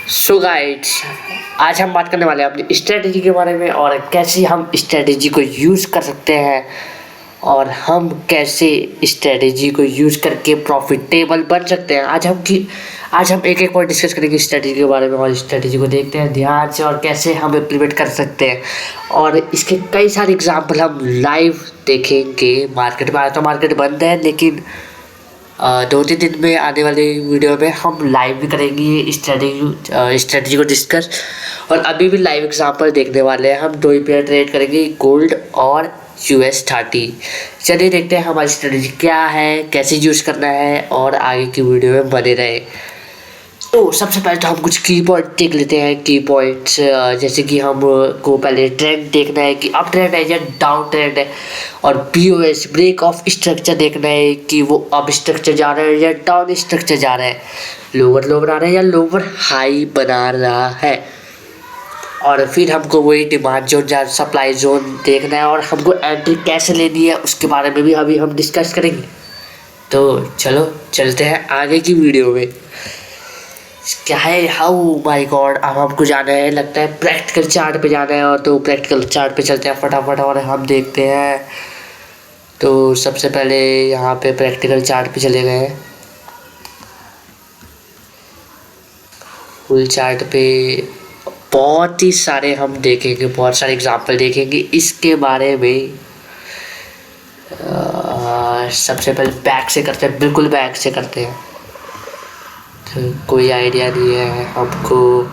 सो guides, आज हम बात करने वाले हैं अपनी स्ट्रेटजी के बारे में और कैसे हम स्ट्रेटजी को यूज़ कर सकते हैं और हम कैसे स्ट्रेटजी को यूज़ करके प्रॉफिटेबल बन सकते हैं। आज हम एक एक पॉइंट डिस्कस करेंगे स्ट्रेटजी के बारे में और स्ट्रेटजी को देखते हैं ध्यान से और कैसे हम इम्प्लीमेंट कर सकते हैं। और इसके कई सारे एग्जाम्पल हम लाइव देखेंगे। मार्केट में आया तो मार्केट बंद है, लेकिन 2-3 दिन में आने वाले वीडियो में हम लाइव भी करेंगे स्ट्रेटजी को डिस्कस। और अभी भी लाइव एग्जांपल देखने वाले हैं। हम 2 ही पेयर ट्रेड करेंगे, गोल्ड और US30। चलिए देखते हैं हमारी स्ट्रेटजी क्या है, कैसे यूज़ करना है और आगे की वीडियो में बने रहे। तो सबसे पहले तो हम कुछ की पॉइंट देख लेते हैं। की पॉइंट्स जैसे कि हम को पहले ट्रेंड देखना है कि अप ट्रेंड है या डाउन ट्रेंड है, और BOS ब्रेक ऑफ स्ट्रक्चर देखना है कि वो अप स्ट्रक्चर जा रहा है या डाउन स्ट्रक्चर जा रहा है, लोअर लो बना रहा है या लोअर हाई बना रहा है। और फिर हमको वही डिमांड जोन या सप्लाई जोन देखना है और हमको एंट्री कैसे लेनी है उसके बारे में भी अभी हम डिस्कस करेंगे। तो चलो चलते हैं आगे की वीडियो में। क्या है, हाउ माय गॉड, अब हमको जाना है, लगता है प्रैक्टिकल चार्ट पे जाना है। और तो प्रैक्टिकल चार्ट पे चलते हैं फटाफट और हम देखते हैं। तो सबसे पहले यहाँ पे प्रैक्टिकल चार्ट पे चले गए हैं। फुल चार्ट पे बहुत ही सारे हम देखेंगे, बहुत सारे एग्जांपल देखेंगे इसके बारे में। सबसे पहले बैक से करते हैं, बिल्कुल बैक से करते हैं। कोई आइडिया नहीं है हमको।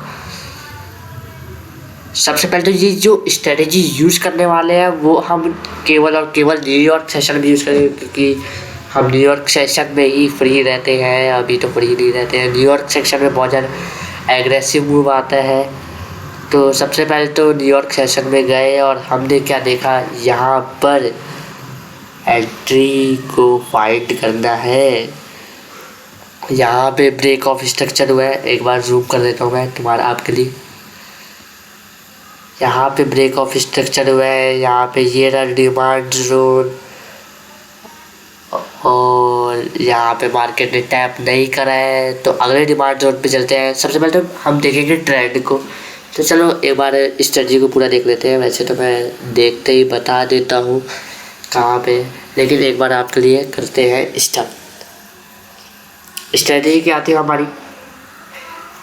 सबसे पहले तो ये जो स्ट्रेटजी यूज़ करने वाले हैं वो हम केवल और केवल न्यूयॉर्क सेशन में यूज़ करेंगे, क्योंकि हम न्यूयॉर्क सेशन में ही फ्री रहते हैं। अभी तो फ्री नहीं रहते हैं, न्यूयॉर्क सेशन में बहुत ज़्यादा एग्रेसिव मूव आता है। तो सबसे पहले तो न्यूयॉर्क सेशन में गए और हमने क्या देखा, यहाँ पर एंट्री को फाइंड करना है। यहाँ पे ब्रेक ऑफ स्ट्रक्चर हुआ है, एक बार जूम कर देता हूँ मैं तुम्हारा आपके लिए। यहाँ पे ब्रेक ऑफ स्ट्रक्चर हुआ है, यहाँ पे ये रहा डिमांड जोन, और यहाँ पे मार्केट ने टैप नहीं करा है। तो अगले डिमांड जोन पे चलते हैं। सबसे पहले तो हम देखेंगे ट्रेंड को। तो चलो एक बार स्ट्रेटजी को पूरा देख लेते हैं। वैसे तो मैं देखते ही बता देता हूँ कहाँ पे, लेकिन एक बार आपके लिए करते हैं स्टार्ट। स्ट्रेटजी क्या आती है हमारी,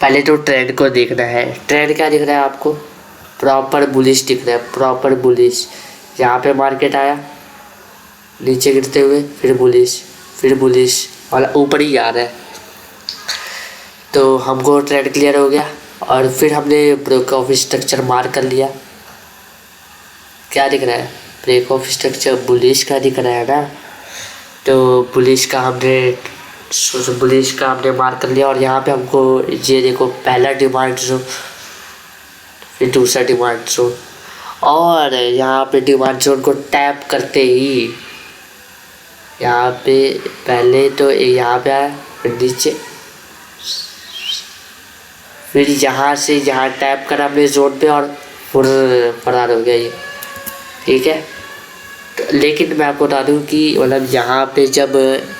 पहले तो ट्रेंड को देखना है। ट्रेंड क्या दिख रहा है आपको, प्रॉपर बुलिश दिख रहा है, प्रॉपर बुलिश। यहाँ पे मार्केट आया नीचे गिरते हुए, फिर बुलिश वाला ऊपर ही आ रहा है। तो हमको ट्रेंड क्लियर हो गया और फिर हमने ब्रेक ऑफ स्ट्रक्चर मार्क कर लिया। क्या दिख रहा है, ब्रेक ऑफ स्ट्रक्चर बुलिश का दिख रहा है ना। तो बुलिश का हमने मार्क कर लिया। और यहाँ पे हमको ये देखो, पहला डिमांड जोन, फिर दूसरा डिमांड जोन, और यहाँ पे डिमांड जोन को टैप करते ही यहाँ पे पहले तो यहाँ पे आया, फिर नीचे, फिर यहाँ से यहाँ टैप करा हमने जोन पे और फरार हो गया ये, ठीक है। लेकिन मैं आपको बता दूं कि मतलब यहाँ पे जब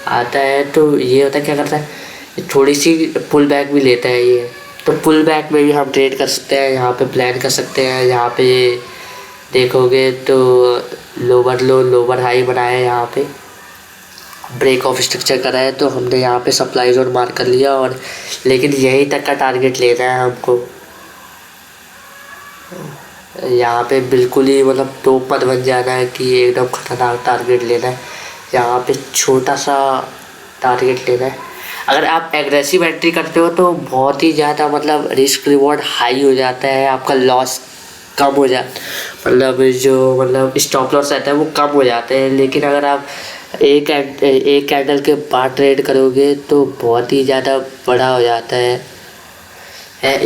आता है तो ये होता है, क्या करता है, थोड़ी सी पुल बैक भी लेता है ये। तो पुल बैक में भी हम ट्रेड कर सकते हैं, यहाँ पे प्लान कर सकते हैं। यहाँ पे देखोगे तो लोअर लो लोअर हाई बनाया है, यहाँ पे ब्रेक ऑफ स्ट्रक्चर करा है। तो हमने यहाँ पे सप्लाई जोन मार्क कर लिया, और लेकिन यहीं तक का टारगेट लेना है हमको। यहाँ पे बिल्कुल ही मतलब टॉप मत बन जाना है कि एकदम खतरनाक टारगेट लेना है। यहाँ पे छोटा सा टारगेट लेना है। अगर आप एग्रेसिव एंट्री करते हो तो बहुत ही ज़्यादा मतलब रिस्क रिवॉर्ड हाई हो जाता है, आपका लॉस कम हो जाता, मतलब स्टॉप लॉस रहता है वो कम हो जाते हैं। लेकिन अगर आप एक कैंडल के बाद ट्रेड करोगे तो बहुत ही ज़्यादा बड़ा हो जाता है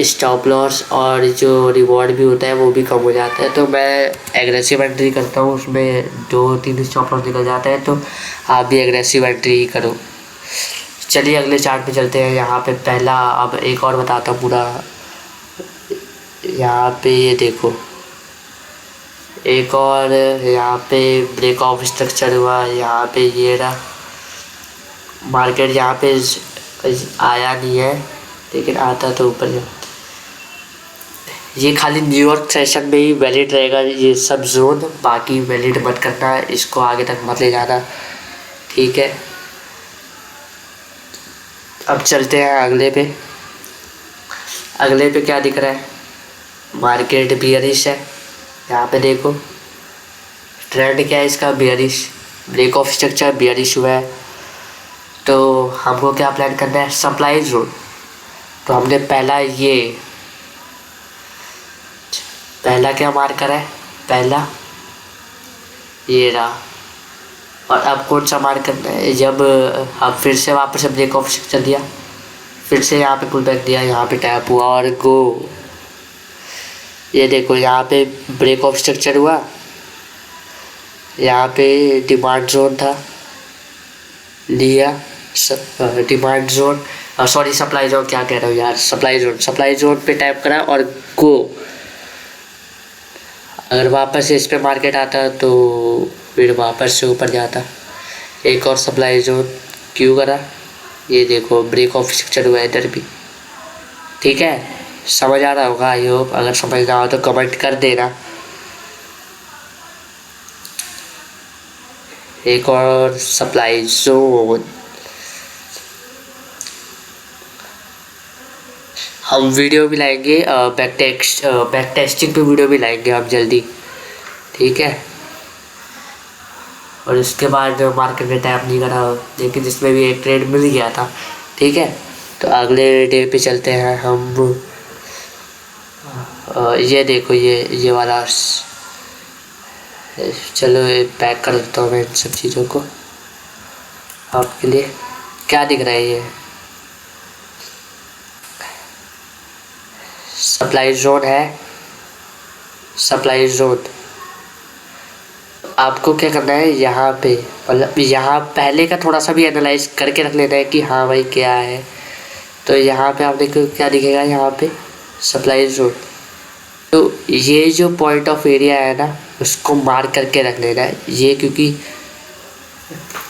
स्टॉप लॉस, और जो रिवॉर्ड भी होता है वो भी कम हो जाता है। तो मैं एग्रेसिव एंट्री करता हूँ, उसमें 2-3 स्टॉप लॉस निकल जाता है। तो आप भी एग्रेसिव एंट्री ही करो। चलिए अगले चार्ट पे चलते हैं। यहाँ पे पहला, अब एक और बताता हूँ पूरा। यहाँ पे ये देखो, एक और यहाँ पे ब्रेक ऑफ स्ट्रक्चर हुआ। यहाँ पे ये रहा मार्केट, यहाँ पे आया नहीं है, लेकिन आता तो ऊपर ये खाली न्यूयॉर्क सेशन में ही वैलिड रहेगा ये सब जोन, बाकी वैलिड मत करना, इसको आगे तक मत ले जाना, ठीक है। अब चलते हैं अगले पे। अगले पे क्या दिख रहा है, मार्केट बियरिश है। यहाँ पे देखो ट्रेंड क्या है इसका, bearish, break of structure bearish हुआ है। तो हमको क्या प्लान करना है, सप्लाई जोन। तो हमने पहला क्या मार्क करा है, पहला ये रहा। और अब कौन सा मार्क करना है, जब हम फिर से वापस ब्रेक ऑफ स्ट्रक्चर दिया, फिर से यहाँ पे पुल बैक दिया, यहाँ पे टैप हुआ और गो। ये देखो यहाँ पे ब्रेक ऑफ स्ट्रक्चर हुआ, यहाँ पे डिमांड जोन था, लिया demand zone, sorry supply zone, क्या कह रहा हूँ यार, सप्लाई जोन पे टैप करा और गो। अगर वापस इस पे मार्केट आता तो फिर वापस से ऊपर जाता। एक और सप्लाई जोन क्यों करा, ये देखो ब्रेक ऑफ स्ट्रक्चर हुआ इधर भी, ठीक है। समझ आ रहा होगा आई होप, अगर समझ ना हो तो कमेंट कर देना। एक और सप्लाई जोन, हम वीडियो भी लाएंगे, बैक टेस्टिंग पे वीडियो भी लाएंगे हम जल्दी, ठीक है। और इसके बाद मार्केट में टैप नहीं करा, लेकिन इसमें भी एक ट्रेड मिल गया था, ठीक है। तो अगले डे पे चलते हैं हम। ये देखो ये वाला, चलो पैक कर देता हूँ मैं इन सब चीज़ों को आपके लिए। क्या दिख रहा है, ये सप्लाई जोन है, सप्लाई जोन। आपको क्या करना है, यहाँ पे मतलब यहाँ पहले का थोड़ा सा भी एनालाइज करके रख लेना है कि हाँ भाई क्या है। तो यहाँ पे आप देखो क्या दिखेगा, यहाँ पे सप्लाई जोन। तो ये जो पॉइंट ऑफ एरिया है ना, उसको मार्क करके रख लेना है ये, क्योंकि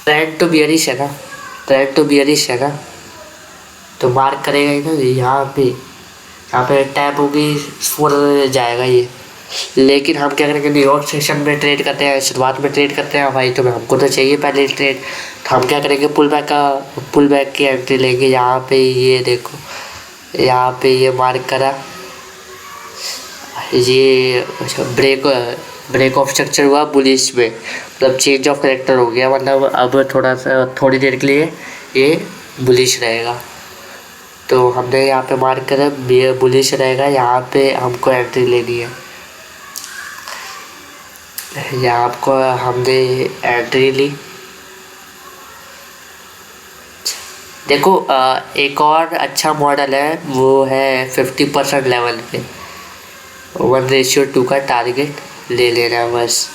ट्रेंड तो बियरिश है ना, तो मार्क करेगा ही ना। यहाँ पे टैप होगी, फुल जाएगा ये। लेकिन हम क्या करेंगे, न्यूयॉर्क सेशन में ट्रेड करते हैं, शुरुआत में ट्रेड करते हैं भाई, तो हमको तो चाहिए पहले ट्रेड। तो हम क्या करेंगे, पुल बैक की एंट्री लेंगे। यहाँ पे ये देखो, यहाँ पे ये मार्क करा, ये ब्रेक ऑफ स्ट्रक्चर हुआ बुलिश में, मतलब चेंज ऑफ करेक्टर हो गया, मतलब अब थोड़ी देर के लिए ये बुलिश रहेगा। तो हमने यहाँ पे मार्क करा बुलिश रहेगा, यहाँ पे हमको एंट्री लेनी है। यहाँ आपको हमने एंट्री ली। देखो एक और अच्छा मॉडल है, वो है 50% लेवल पे 1:2 का टारगेट ले लेना है बस।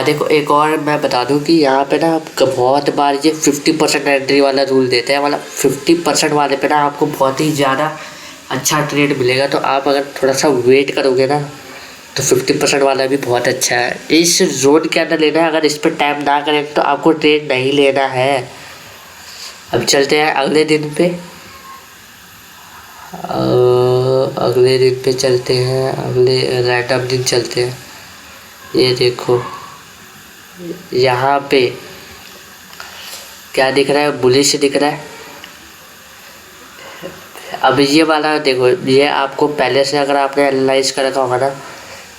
देखो एक और मैं बता दूं कि यहाँ पे ना बहुत बार ये 50% एंट्री वाला रूल देते हैं, मतलब 50% वाले पे ना आपको बहुत ही ज़्यादा अच्छा ट्रेड मिलेगा। तो आप अगर थोड़ा सा वेट करोगे ना तो 50% वाला भी बहुत अच्छा है। इस जोन के अंदर लेना है, अगर इस पर टाइम ना करें तो आपको ट्रेड नहीं लेना है। अब चलते हैं अगले दिन पे, चलते हैं, अगले रैंडम दिन चलते हैं। ये देखो यहाँ पे क्या दिख रहा है, बुलिश दिख रहा है। अब ये वाला देखो, ये आपको पहले से अगर आपने एनालाइज कर रखा होगा ना,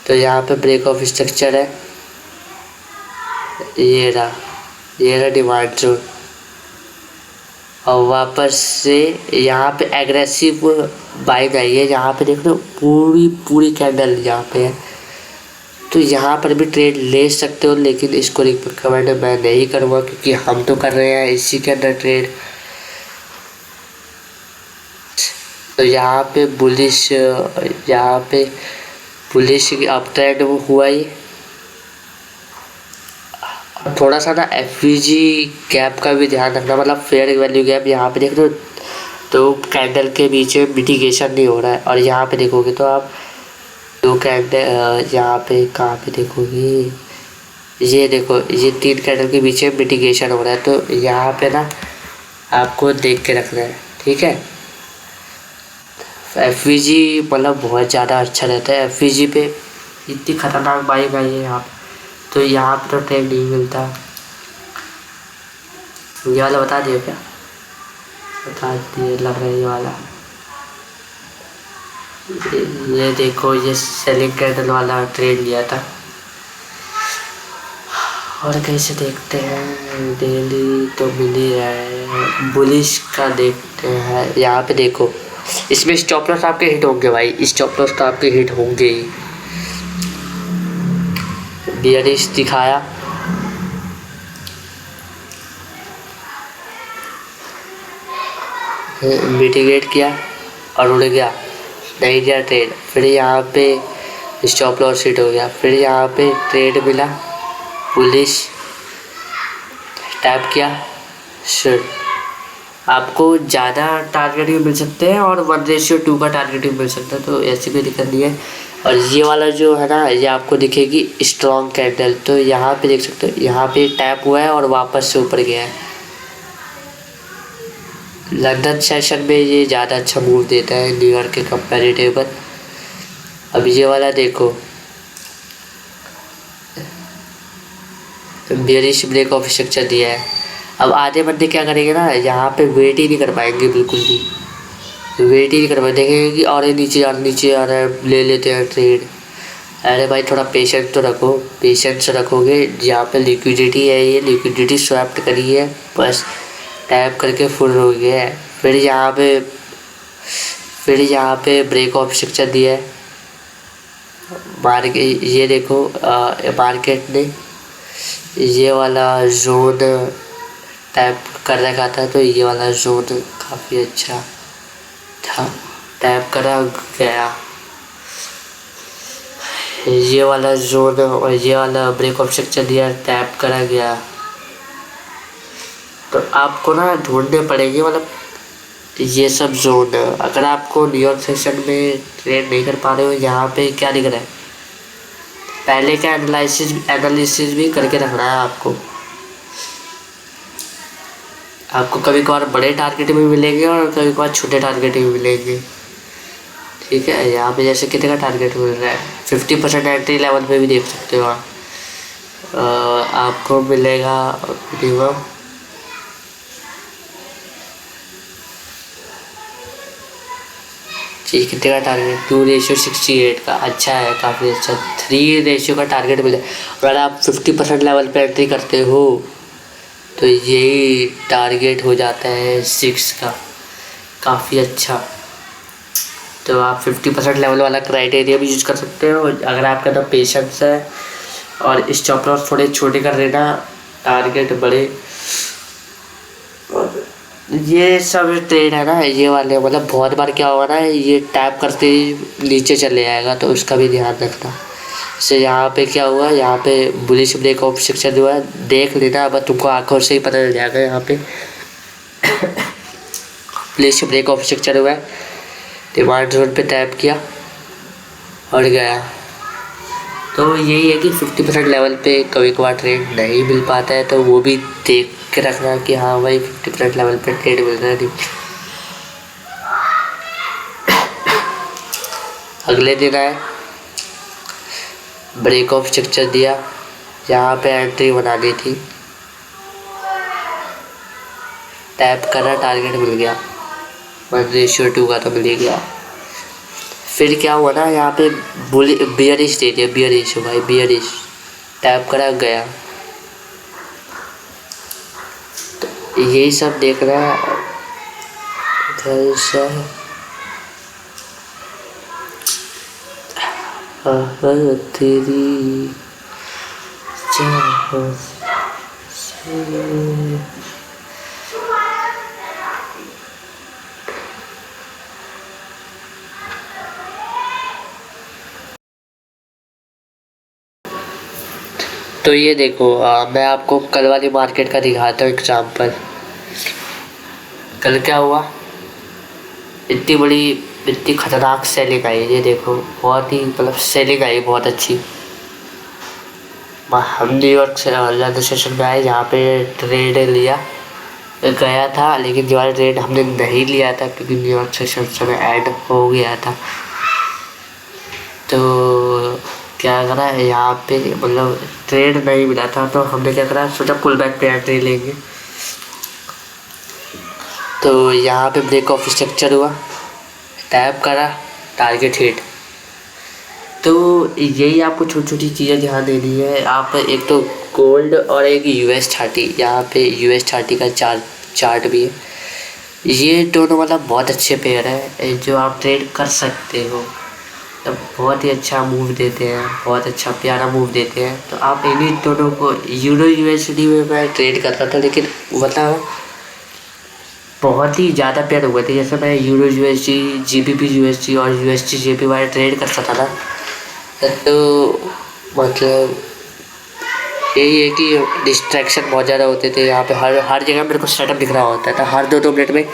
तो यहाँ पे ब्रेक ऑफ स्ट्रक्चर है, ये रहा डिमांड जोन, और वापस से यहाँ पे एग्रेसिव बाइंग आई है। यहाँ पे देख लो पूरी कैंडल यहाँ पे है, तो यहाँ पर भी ट्रेड ले सकते हो, लेकिन इसको रिकमेंड मैं नहीं करूँगा, क्योंकि हम तो कर रहे हैं इसी के अंदर ट्रेड। तो यहाँ पे बुलिश अप ट्रेंड हुआ ही। थोड़ा सा ना एफवीजी गैप का भी ध्यान रखना, मतलब फेयर वैल्यू गैप। यहाँ पे देख लो तो कैंडल के बीच में मिटिगेशन नहीं हो रहा है, और यहाँ पे देखोगे तो आप दो कैंडल, यहाँ पे कहाँ पे देखोगे, ये देखो ये 3 कैंडल के बीच में मिटिगेशन हो रहा है। तो यहाँ पे ना आपको देख के रखना है, ठीक है। FVG मतलब बहुत ज़्यादा अच्छा रहता है। FVG पे इतनी खतरनाक बाइक आई है यहाँ पे, तो यहाँ पे तो ट्रेड नहीं मिलता। ये वाला बता दिया क्या? बता दिए लग रहा है ये वाला। ये देखो, ये सेलिंग कैंडल वाला ट्रेड लिया था। और कैसे देखते हैं, डेली तो मिल ही रहा है। बुलिश का देखते हैं, यहाँ पे देखो, इसमें स्टॉप लॉस आपके हिट होंगे भाई, स्टॉप लॉस तो आपके हिट होंगे ही। बियरिश दिखाया, मिटिगेट किया और उड़ गया, नहीं गया ट्रेड। फिर यहाँ पे स्टॉप लॉस हिट हो गया, फिर यहाँ पे ट्रेड मिला, पुलिस टैप किया, शुड। आपको ज़्यादा टारगेट भी मिल सकते हैं और 1:2 का टारगेट भी मिल सकता है, तो ऐसी कोई दिक्कत नहीं है। और ये वाला जो है ना, ये आपको दिखेगी स्ट्रॉन्ग कैंडल, तो यहाँ पे देख सकते हो, यहाँ पे टैप हुआ है और वापस से ऊपर गया है। लंदन सेशन में ये ज़्यादा अच्छा मूव देता है न्यूयॉर्क के कंपैरेटिव। अब ये वाला देखो, बेरिश ब्रेक ऑफ स्ट्रक्चर दिया है। अब आधे बंदे क्या करेंगे ना, यहाँ पे वेट ही नहीं कर पाएंगे, बिल्कुल भी वेट ही नहीं कर पाएंगे। देखेंगे कि और नीचे आ रहा है, ले लेते हैं ट्रेड। अरे भाई थोड़ा पेशेंस तो रखो, पेशेंस रखोगे, यहाँ पे लिक्विडिटी है, ये लिक्विडिटी स्वैप्ट करी है, बस टैप करके फुल हो गया है। फिर यहाँ पे ब्रेक ऑफ स्ट्रक्चर दिया है। मार्केट ये देखो, मार्केट ने ये वाला जोन टैप कर रखा था, तो ये वाला जोन काफ़ी अच्छा था, टैप करा गया ये वाला जोन, और ये वाला ब्रेक ऑफ स्ट्रक्चर दिया, टैप करा गया। तो आपको ना ढूंढने पड़ेंगे, मतलब ये सब जोन। अगर आपको न्यूयॉर्क सेशन में ट्रेड नहीं कर पा रहे हो, यहाँ पे क्या दिख रहा है, पहले का एनालिसिस भी करके रखना है आपको। कभी कभार बड़े टारगेट भी मिलेंगे और कभी कभार छोटे टारगेट भी मिलेंगे, ठीक है। यहाँ पे जैसे कितने का टारगेट मिल रहा है, 50% एंट्री लेवल पे भी देख सकते हो आप। आपको मिलेगा मिनिमम जी, कितने का टारगेट, 2:68 का, अच्छा है, काफ़ी अच्छा। 3 रेशियो का टारगेट मिले, और अगर आप 50% लेवल पे एंट्री करते हो तो यही टारगेट हो जाता है 6 का, काफ़ी अच्छा। तो आप 50% लेवल वाला क्राइटेरिया भी यूज़ कर सकते हो, अगर आपका तो पेशेंस है। और स्टॉप लॉस थोड़े छोटे कर देना, टारगेट बड़े। ये सब ट्रेड है ना, ये वाले मतलब बहुत बार क्या होगा ना, ये टैप करते ही नीचे चले जाएगा, तो उसका भी ध्यान रखना। जैसे यहाँ पे क्या हुआ, यहाँ पे बुलिश ब्रेक ऑफ स्ट्रक्चर जो है, देख लेना, अब तुमको आंखों से ही पता चल जाएगा। यहाँ पे बुलिश ब्रेक ऑफ स्ट्रक्चर हुआ है, डिमांड जोन पे टैप किया और गया। तो यही है कि 50% लेवल पे कभी कभार ट्रेड नहीं मिल पाता है, तो वो भी देख के रखना कि हाँ भाई 50% लेवल पे ट्रेड मिल रहा है। नहीं, अगले दिन आए, ब्रेक ऑफ स्ट्रक्चर दिया, यहाँ पे एंट्री बनानी थी, टैप करा, टारगेट मिल गया, 1:2 का तो मिल ही गया। फिर क्या हुआ ना, यहाँ पे बियरिश दे दिया, बियरिश भाई, बियरिश टैप करा गया। तो यही सब देख रहा है इधर से। तेरी चाहत से तो ये देखो, मैं आपको कल वाली मार्केट का दिखाता हूँ एग्जाम्पल। कल क्या हुआ, इतनी खतरनाक सेलिंग आई, ये देखो, बहुत ही मतलब सेलिंग आई बहुत अच्छी। हम न्यूयॉर्क से लंदन सेशन में आए, यहाँ पे ट्रेड लिया, गया था, लेकिन ये वाला ट्रेड हमने नहीं लिया था क्योंकि न्यूयॉर्क सेशन समय ऐड हो गया था। तो क्या करा यहाँ पे, मतलब ट्रेड नहीं मिला था तो हमने क्या करा, सोचा पुल बैक पे एंट्री लेंगे। तो यहाँ पे ब्रेक ऑफ स्ट्रक्चर हुआ, टैप करा, टारगेट हिट। तो यही आपको छोटी छोटी चीज़ें ध्यान देनी है। आप एक तो गोल्ड और एक US30, यहाँ पे US30 का चार्ट भी है। ये दोनों मतलब बहुत अच्छे पेयर है जो आप ट्रेड कर सकते हो। तो बहुत ही अच्छा मूव देते हैं, बहुत अच्छा प्यारा मूव देते हैं। तो आप इन्हीं दोनों को, यूरो USD में मैं ट्रेड करता था, लेकिन मतलब बहुत ही ज़्यादा पेयर हुए थे। जैसे मैं यूरो USD, GBP USD और USD JPY ट्रेड कर सकता था। तो मतलब यही है कि डिस्ट्रैक्शन बहुत ज़्यादा होते थे यहाँ पे। हर जगह मेरे को सेटअप दिख रहा होता था, हर 2-2 मिनट में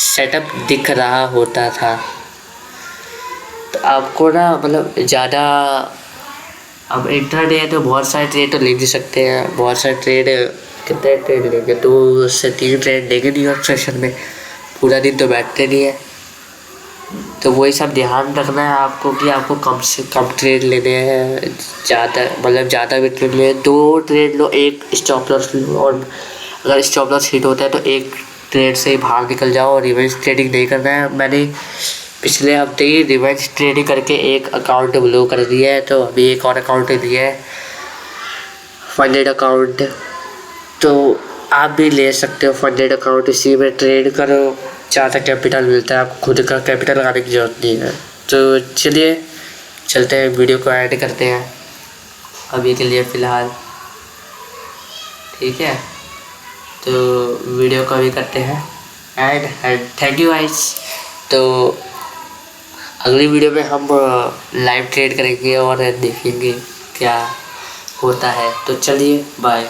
सेटअप दिख रहा होता था। तो आपको ना मतलब ज़्यादा, अब इंट्राडे है तो बहुत सारे ट्रेड तो ले नहीं सकते हैं। बहुत सारे ट्रेड, कितने ट्रेड लेंगे, 2 से 3 ट्रेड लेंगे न्यूयॉर्क सेशन में, पूरा दिन तो बैठते नहीं है। तो वही सब ध्यान रखना है आपको कि आपको कम से कम ट्रेड लेने हैं। ज़्यादा भी ट्रेड ले, 2 ट्रेड लो, 1 स्टॉप लॉस लो, और अगर स्टॉप लॉस हिट होता है तो 1 ट्रेड से ही बाहर निकल जाओ और रिवेंज ट्रेडिंग नहीं करना है। मैंने पिछले हफ्ते ही रिवेंज ट्रेडिंग करके एक अकाउंट ब्लॉक कर दिया है, तो अभी एक और अकाउंट दिया है, फंडेड अकाउंट। तो आप भी ले सकते हो फंडेड अकाउंट, इसी में ट्रेड करो, ज़्यादा कैपिटल मिलता है, आपको खुद का कैपिटल लगाने की ज़रूरत नहीं है। तो चलिए चलते हैं, वीडियो को ऐड करते हैं अभी के लिए फ़िलहाल, ठीक है। तो वीडियो को अभी करते हैं एंड थैंक यू गाइस। तो अगली वीडियो में हम लाइव ट्रेड करेंगे और देखेंगे क्या होता है। तो चलिए बाय।